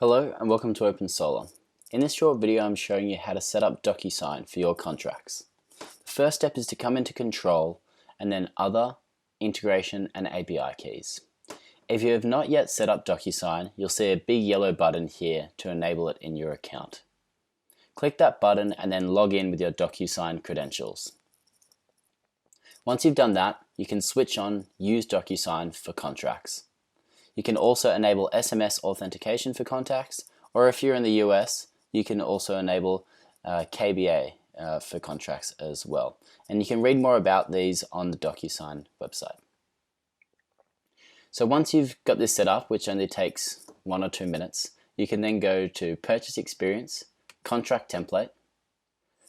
Hello and welcome to OpenSolar. In this short video I'm showing you how to set up DocuSign for your contracts. The first step is to come into Control and then Other, Integration and API keys. If you have not yet set up DocuSign, you'll see a big yellow button here to enable it in your account. Click that button and then log in with your DocuSign credentials. Once you've done that, you can switch on Use DocuSign for contracts. You can also enable SMS authentication for contacts, or if you're in the US, you can also enable KBA for contracts as well. And you can read more about these on the DocuSign website. So once you've got this set up, which only takes 1 or 2 minutes, you can then go to Purchase Experience, Contract Template.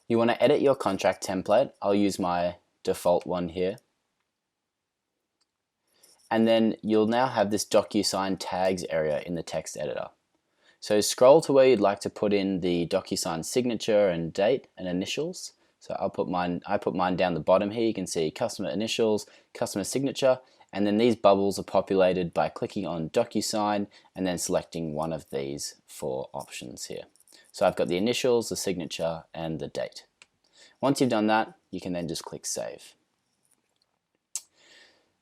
You want to edit your contract template. I'll use my default one here. And then you'll now have this DocuSign tags area in the text editor. So scroll to where you'd like to put in the DocuSign signature and date and initials. So I put mine down the bottom here. You can see customer initials, customer signature, and then these bubbles are populated by clicking on DocuSign and then selecting one of these 4 options here. So I've got the initials, the signature, and the date. Once you've done that, you can then just click Save.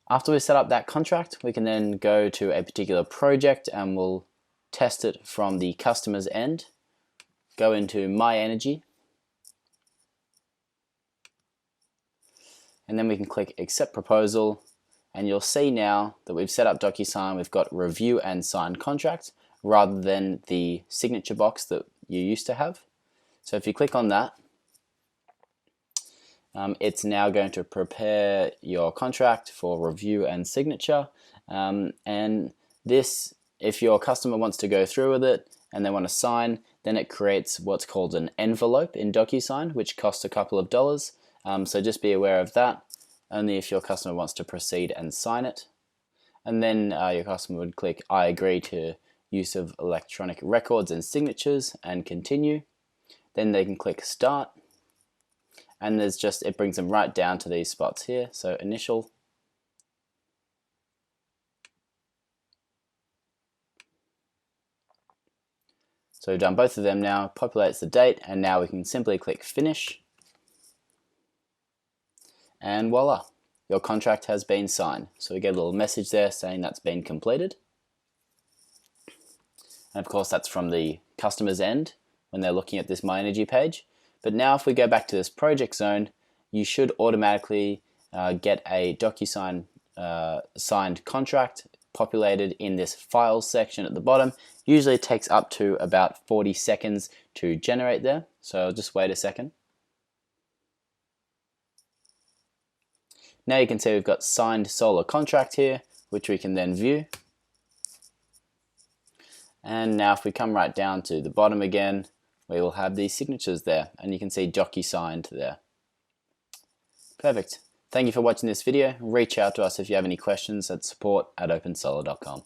After we set up that contract, we can then go to a particular project and we'll test it from the customer's end. Go into My Energy, and then we can click Accept Proposal, and you'll see now that we've set up DocuSign. We've got Review and Sign Contract rather than the signature box that you used to have. So if you click on that, it's now going to prepare your contract for review and signature, and this, if your customer wants to go through with it and they want to sign, then it creates what's called an envelope in DocuSign, which costs a couple of dollars, so just be aware of that, only if your customer wants to proceed and sign it. And then your customer would click I agree to use of electronic records and signatures and continue. Then they can click Start. And it brings them right down to these spots here. So initial, so we've done both of them now, populates the date, and now we can simply click Finish. And voila, your contract has been signed. So we get a little message there saying that's been completed. And of course that's from the customer's end when they're looking at this My Energy page. But now if we go back to this project zone, you should automatically get a DocuSign signed contract populated in this Files section at the bottom. Usually it takes up to about 40 seconds to generate there, so I'll just wait a second. Now you can see we've got Signed Solar Contract here, which we can then view. And now if we come right down to the bottom again, we will have these signatures there, and you can see DocuSigned there. Perfect. Thank you for watching this video. Reach out to us if you have any questions at support@opensolar.com.